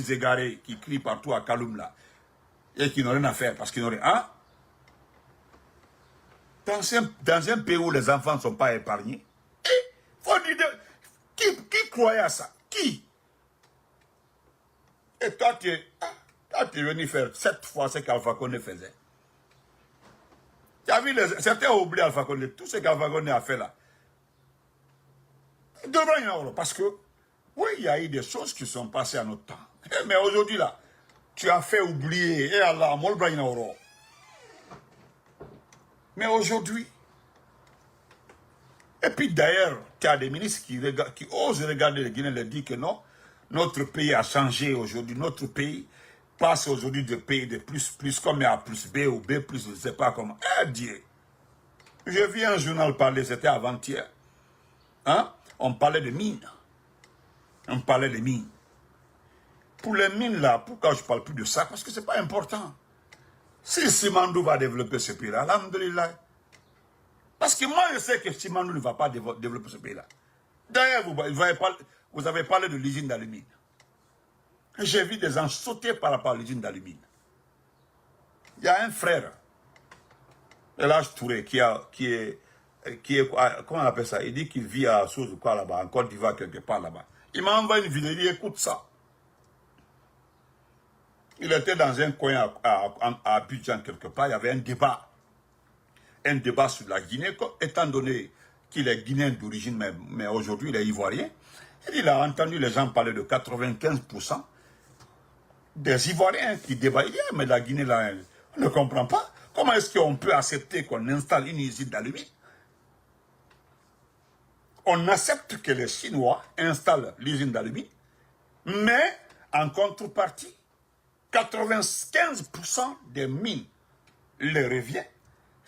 égarés qui crient partout à Kaloum là et qui n'ont rien à faire parce qu'ils n'ont rien. Hein? Dans un pays où les enfants ne sont pas épargnés, faut dire qui croyait à ça? Qui? Et toi, tu es venu faire 7 fois ce qu'Alpha Condé faisait. Tu as vu, certains ont oublié Alpha Condé, tout ce qu'Alpha Condé a fait là. Parce que, oui, il y a eu des choses qui sont passées à notre temps. Mais aujourd'hui là, tu as fait oublier, et Allah, mais aujourd'hui, et puis d'ailleurs, tu as des ministres qui osent regarder les Guinéens et dire que non, notre pays a changé aujourd'hui, notre pays passe aujourd'hui de pays de plus comme A plus B ou B plus, je ne sais pas comment. Eh Dieu! J'ai vu un journal parler, c'était avant-hier. Hein? On parlait de mines. On parlait de mines. Pour les mines là, pourquoi je ne parle plus de ça? Parce que ce n'est pas important. Si Simandou va développer ce pays-là, alhamdoulilah. Parce que moi, je sais que Simandou ne va pas développer ce pays-là. D'ailleurs, vous avez parlé de l'usine d'alumine. J'ai vu des gens sauter par rapport à l'usine d'alumine. Il y a un frère, Elhadj Touré, qui est, comment on appelle ça? Il dit qu'il vit à Souz ou quoi là-bas, en Côte d'Ivoire, quelque part là-bas. Il m'a envoyé une vidéo, il dit, écoute ça. Il était dans un coin à Abidjan quelque part, il y avait un débat sur la Guinée, étant donné qu'il est guinéen d'origine, mais aujourd'hui il est ivoirien. Il a entendu les gens parler de 95% des Ivoiriens qui débattent. Il dit, mais la Guinée, là, on ne comprend pas. Comment est-ce qu'on peut accepter qu'on installe une usine d'alumine? On accepte que les Chinois installent l'usine d'alumine, mais en contrepartie, 95% des mines leur revient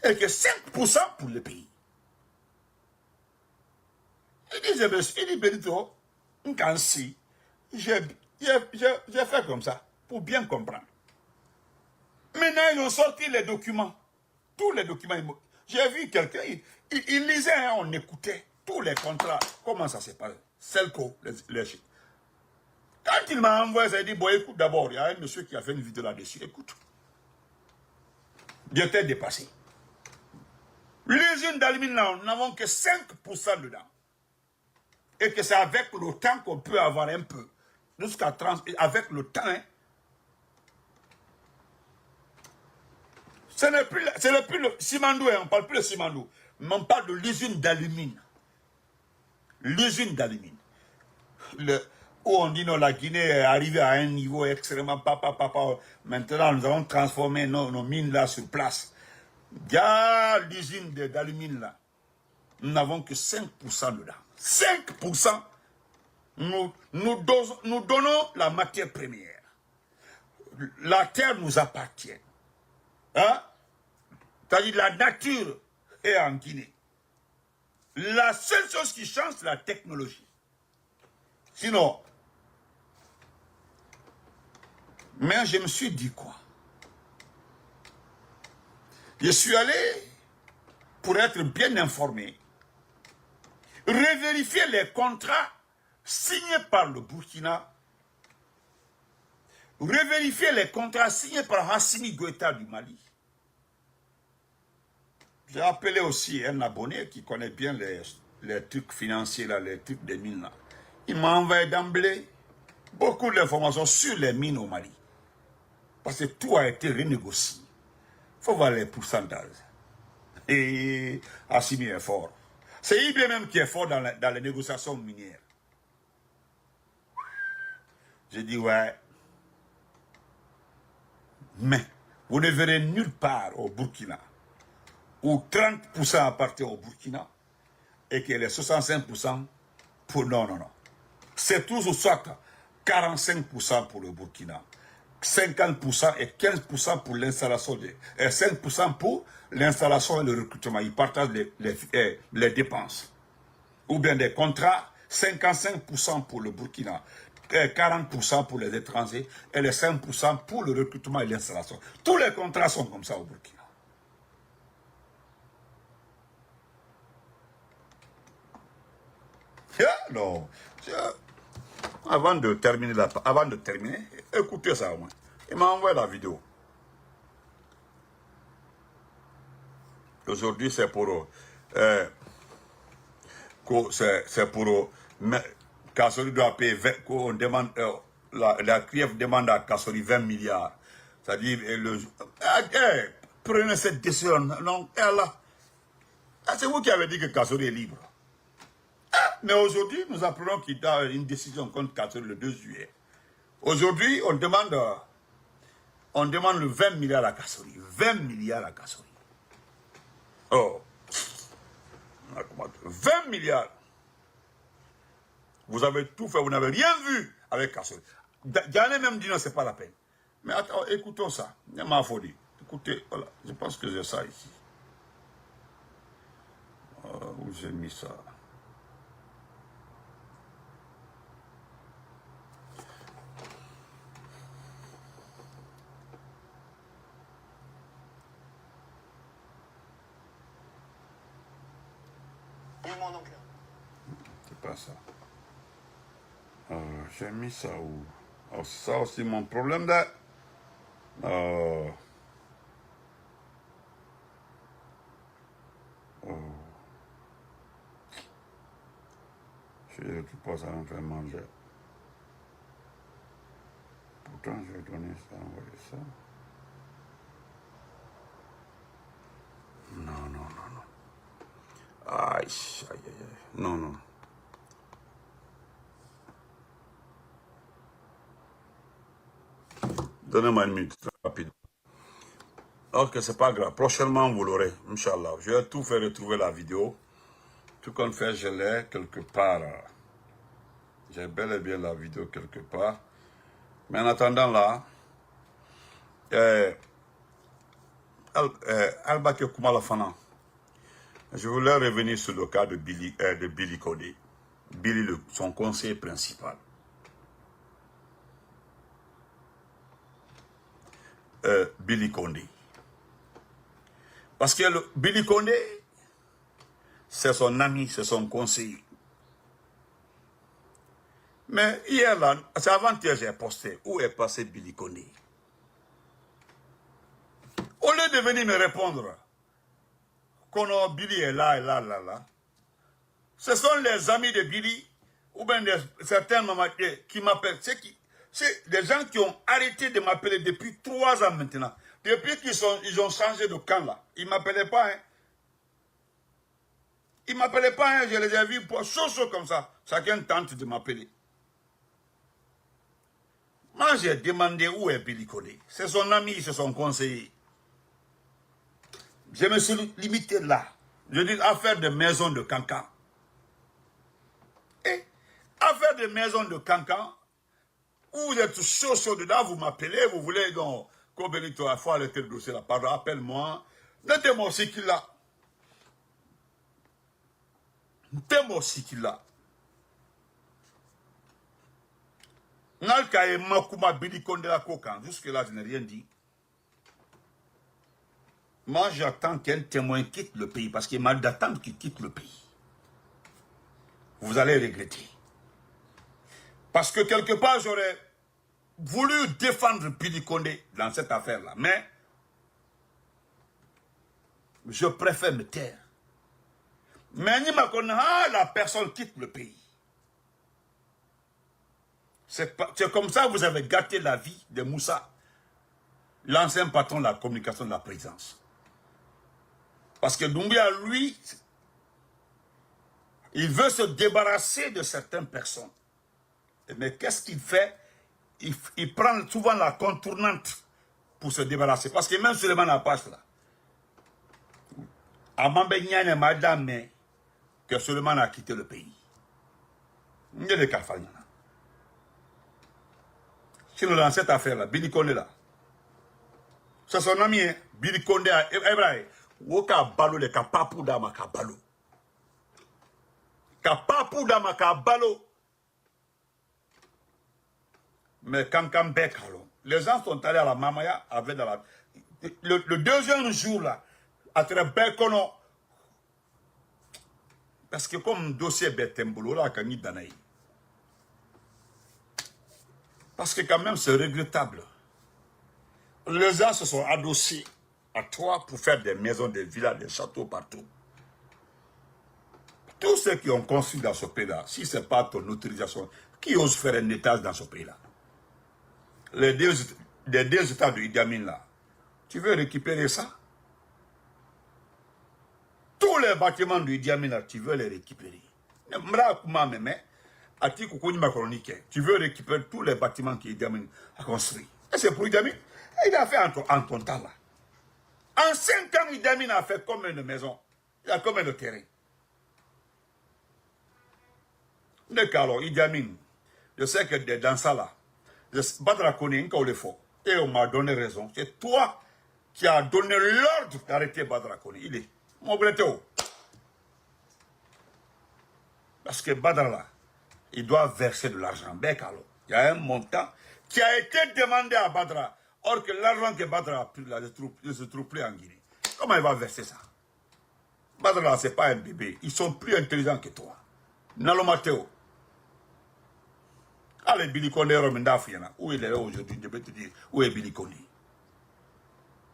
et que 5% pour le pays. Il dit, Benito, si j'ai fait comme ça pour bien comprendre. Maintenant, ils ont sorti les documents. tous les documents. J'ai vu quelqu'un, il lisait, hein, on écoutait tous les contrats. Comment ça s'est passé? Selco, les chiffres. Quand il m'a envoyé, ça, il dit, bon, écoute d'abord, il y a un monsieur qui a fait une vidéo là-dessus, écoute. J'étais dépassé. L'usine d'aluminium, là, nous n'avons que 5% dedans. Et que c'est avec le temps qu'on peut avoir un peu. Jusqu'à 30, avec le temps, hein. Ce n'est plus, le Simandou, hein, on ne parle plus de Simandou, mais on parle de l'usine d'aluminium. L'usine d'aluminium. Où on dit non, la Guinée est arrivée à un niveau extrêmement Maintenant, nous avons transformé nos mines là sur place. Il y a l'usine d'aluminium là. Nous n'avons que 5% dedans. 5%. Nous donnons la matière première. La terre nous appartient. Hein? C'est-à-dire la nature est en Guinée. La seule chose qui change, c'est la technologie. Sinon, mais je me suis dit quoi? Je suis allé pour être bien informé, revérifier les contrats signés par le Burkina, revérifier les contrats signés par Assimi Goïta du Mali. J'ai appelé aussi un abonné qui connaît bien les trucs financiers, là, les trucs des mines. Là. Il m'a envoyé d'emblée beaucoup d'informations sur les mines au Mali. Parce que tout a été renégocié. Il faut voir les pourcentages. Et Assimi est fort. C'est IBM même qui est fort dans les négociations minières. J'ai dit, ouais. Mais vous ne verrez nulle part au Burkina où 30% appartient au Burkina et que les 65% pour... Non. C'est toujours soit 45% pour le Burkina, 50% et 15% pour l'installation, et 5% pour l'installation et le recrutement. Ils partagent les dépenses. Ou bien des contrats, 55% pour le Burkina, 40% pour les étrangers et les 5% pour le recrutement et l'installation. Tous les contrats sont comme ça au Burkina. Non. Avant de terminer, écoutez ça au moins. Il m'a envoyé la vidéo. Aujourd'hui, c'est pour... c'est pour... Kassori doit payer... On demande, la CRIEF demande à Kassori 20 milliards. C'est-à-dire... prenez cette décision. Non, c'est vous qui avez dit que Kassori est libre. Mais aujourd'hui, nous apprenons qu'il a une décision contre Kassori le 2 juillet. Aujourd'hui, on demande le 20 milliards à Kassori. 20 milliards à Kassori. Oh. 20 milliards. Vous avez tout fait, vous n'avez rien vu avec Kassori. Diane même dit non, c'est pas la peine. Mais attends, écoutons ça. Il y a ma folie. Écoutez, voilà, je pense que j'ai ça ici. Où j'ai mis ça? C'est pas ça. J'ai mis ça où? Oh, ça aussi mon problème là. Je ne trouve pas ça me faire manger. Pourtant, je vais donner ça, envoyer ça. Non. Aïe. Non. Donnez-moi une minute rapide. Ok, c'est pas grave. Prochainement, vous l'aurez, Inch'Allah. Je vais tout faire retrouver la vidéo. Tout compte fait, je l'ai quelque part. J'ai bel et bien la vidéo quelque part. Mais en attendant là, Albake Koumalafana, je voulais revenir sur le cas de Billy Kodé. Billy, son conseiller principal. Billy Condé. Parce que le Billy Condé, c'est son ami, c'est son conseiller. Mais hier, là, c'est avant-hier, j'ai posté. Où est passé Billy Condé? Au lieu de venir me répondre, qu'on Billy est là, là. Ce sont les amis de Billy, ou bien certains mamans qui m'appellent. C'est des gens qui ont arrêté de m'appeler depuis 3 ans maintenant. Depuis qu'ils ont changé de camp là. Ils ne m'appelaient pas. Hein. Ils ne m'appelaient pas. Hein. Je les ai vus pour chaud comme ça. Chacun tente de m'appeler. Moi, j'ai demandé où est Billy Condé. C'est son ami, c'est son conseiller. Je me suis limité là. Je dis affaire de maison de cancan. Et affaire de maison de cancan, où vous êtes chaud dedans, vous m'appelez, vous voulez donc, comme il faut aller tel dossier là, pardon, appelle-moi. Notez-moi aussi qu'il a. Notez-moi aussi qu'il a. Nalka et Makuma Billy Condé la Kokan, jusque-là, je n'ai rien dit. Moi, j'attends qu'un témoin quitte le pays, parce qu'il m'a d'attendre qu'il quitte le pays. Vous allez regretter. Parce que quelque part, j'aurais voulu défendre Billy Condé dans cette affaire-là. Mais, je préfère me taire. Mais la personne quitte le pays. C'est comme ça que vous avez gâté la vie de Moussa, l'ancien patron de la communication de la présidence. Parce que Doumbouya, lui, il veut se débarrasser de certaines personnes. Mais qu'est-ce qu'il fait? Il prend souvent la contournante pour se débarrasser. Parce que même Suleiman Apache, là, Amambegnan et madame, que Suleiman a quitté le pays. Il y a des cas. Sinon, dans cette affaire-là, Billy Condé là, c'est son ami, hein? Billy Condé à Ebrahim. Woka balo le kapapu dama kabalo. Kapapu dama kabalo. Mais quand les gens sont allés à la Mamaya avec dans la... Le deuxième jour là, à Trebekono, parce que comme dossier Betembolo là, Kani Danaï. Parce que quand même c'est regrettable. Les gens se sont adossés à toi pour faire des maisons, des villas, des châteaux partout. Tous ceux qui ont construit dans ce pays-là, si ce n'est pas ton autorisation, qui ose faire un étage dans ce pays-là? Les deux états de Idi Amin là, tu veux récupérer ça? Tous les bâtiments de Idi Amin là, tu veux les récupérer. Tu veux récupérer tous les bâtiments qu'Idi Amin a construits. Et c'est pour Idi Amin. Il a fait en ton temps là. En 5 ans, Idi Amin a fait combien de maisons? Il a combien de terrains? Alors, Idi Amin, je sais que dans ça là, Badra Kone, et on m'a donné raison. C'est toi qui as donné l'ordre d'arrêter Badra Kone. Il est. Mon bretto. Parce que Badra là, il doit verser de l'argent. Il y a un montant qui a été demandé à Badra. Or que l'argent que Badra a pris là, ne se trouve plus en Guinée. Comment il va verser ça? Badra là, ce n'est pas un bébé. Ils sont plus intelligents que toi. Nalo Mateo. Allez, Billy Condé, où il est aujourd'hui, je peux te dire, où est Billy Condé?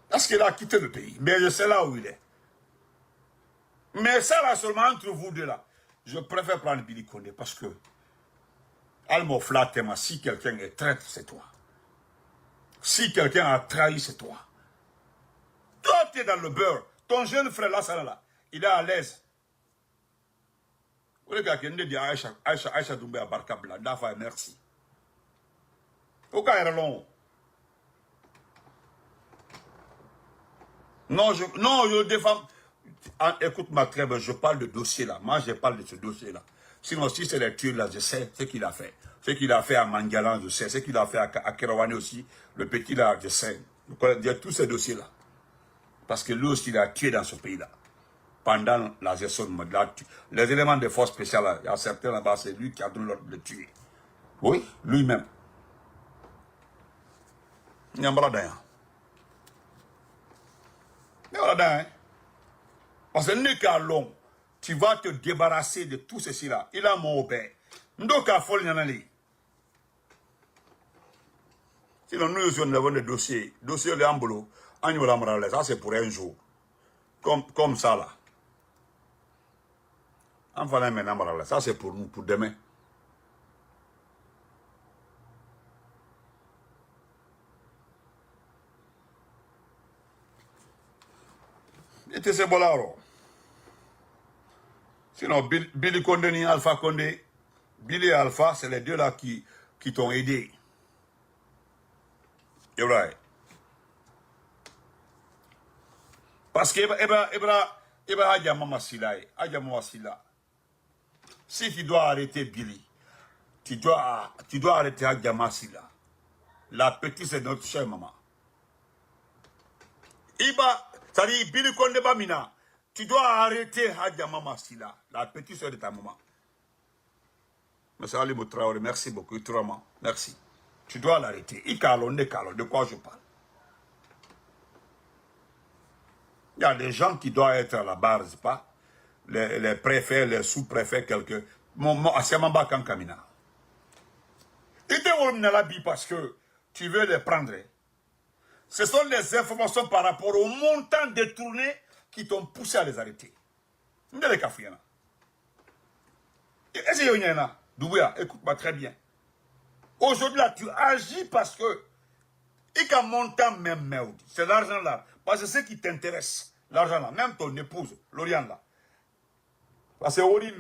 Parce qu'il a quitté le pays. Mais je sais là où il est. Mais ça là, seulement entre vous deux là, je préfère prendre Billy Condé parce que, Almo Flatema, si quelqu'un est traître, c'est toi. Si quelqu'un a trahi, c'est toi. Toi, tu es dans le beurre. Ton jeune frère là, ça là, il est à l'aise. Vous regardez, il dit Aïcha Doumbouya Barkabla, Dafa, merci. Au cas où long. Non, je défends. Écoute-moi très bien, je parle de dossier là. Moi, je parle de ce dossier là. Sinon, si c'est les tueurs là, je sais ce qu'il a fait. Ce qu'il a fait à Mangalan, je sais. Ce qu'il a fait à Kerowane aussi. Le petit là, je sais. Je connais tous ces dossiers là. Parce que lui aussi, il a tué dans ce pays là. Pendant la gestion de mode. Les éléments de force spéciale, il y a certains là-bas, c'est lui qui a donné l'ordre de le tuer. Oui, lui-même. Il y a un bras d'ailleurs. Il y a un bras d'ailleurs. Parce que n'est qu'à long, tu vas te débarrasser de tout ceci-là. Il a mon père. Ndoka fol nyanali. Sinon, nous avons des dossiers. Dossiers de Ambolo, ça c'est pour un jour. Comme ça là. Enfin, maintenant, ça c'est pour nous, pour demain. Et c'est bon là. Sinon, Billy Condé ni Alpha Condé, Billy et Alpha, c'est les deux là qui t'ont aidé. C'est vrai. Parce que Ebra Adjamama Sila. Si tu dois arrêter Billy, tu dois arrêter Adjamama Sila. La petite, c'est notre chère maman. C'est-à-dire, Billy Condé Bamina, tu dois arrêter Adjamama Sila, la petite soeur de ta maman. Monsieur Ali Traoré, merci beaucoup, Tourama, merci. Tu dois l'arrêter. De quoi je parle? Il y a des gens qui doivent être à la base, pas les préfets, les sous-préfets, quelques. Asiamamba Kankamina. Ils te parce que tu veux les prendre. Ce sont les informations par rapport au montant détourné qui t'ont poussé à les arrêter. Est-ce qu'il y en a? Doumbouya, écoute-moi très bien. Aujourd'hui, là, tu agis parce que il y a un montant même, c'est l'argent là. Parce que c'est ce qui t'intéresse, l'argent là. Même ton épouse, Lauriane là. Parce que Wori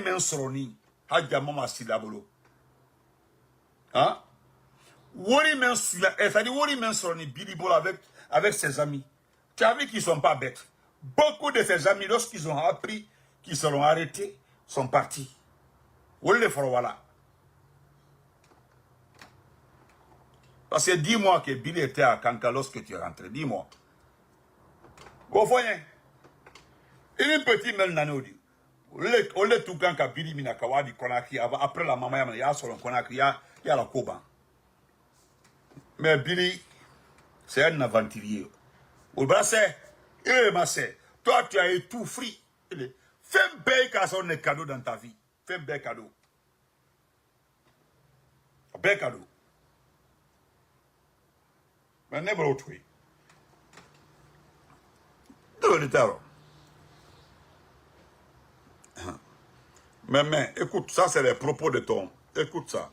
men Soroni, Hadja Mama Silabolo. Hein? Wori men Soroni, Bilibolo avec ses amis. Tu as vu qu'ils ne sont pas bêtes. Beaucoup de ses amis, lorsqu'ils ont appris qu'ils seront arrêtés, sont partis. Voilà. Parce que dis-moi que Billy était à Kanka lorsque tu es rentré. Dis-moi. Gofoyen. Il est petit melnanodi. On est tout quand Billy Minakawadi Konaki. Après la maman, il y a son Konaki, il y a la Koban. Mais Billy, c'est un aventurier. Au brassé, il est massé. Toi, tu as tout free. Fais un bel cadeau dans ta vie. Fais un bel cadeau. Un bel cadeau. Mais never autre way. Mais, écoute, ça c'est les propos de ton. Écoute ça.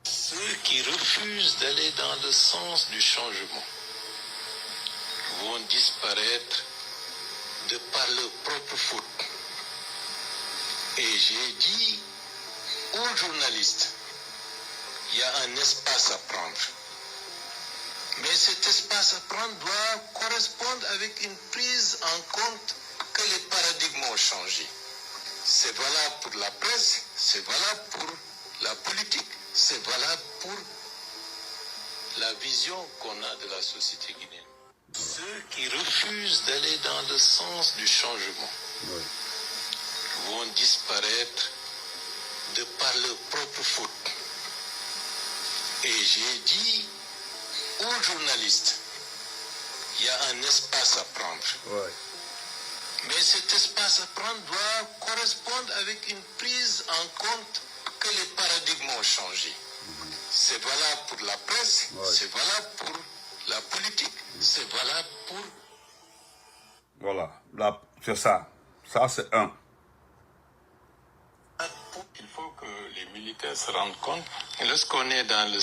Ceux qui refusent d'aller dans le sens du changement vont disparaître de par leur propre faute. Et j'ai dit aux journalistes, il y a un espace à prendre. Mais cet espace à prendre doit correspondre avec une prise en compte que les paradigmes ont changé. C'est valable pour la presse, c'est valable pour la politique, c'est valable pour la vision qu'on a de la société guinéenne. Ceux qui refusent d'aller dans le sens du changement vont disparaître de par leur propre faute. Et j'ai dit aux journalistes, il y a un espace à prendre. Mais cet espace à prendre doit correspondre avec une prise en compte que les paradigmes ont changé. C'est valable pour la presse, c'est valable pour la politique, c'est valable pour... Voilà, c'est ça. Ça, c'est un. Il faut que les militaires se rendent compte, lorsqu'on est dans le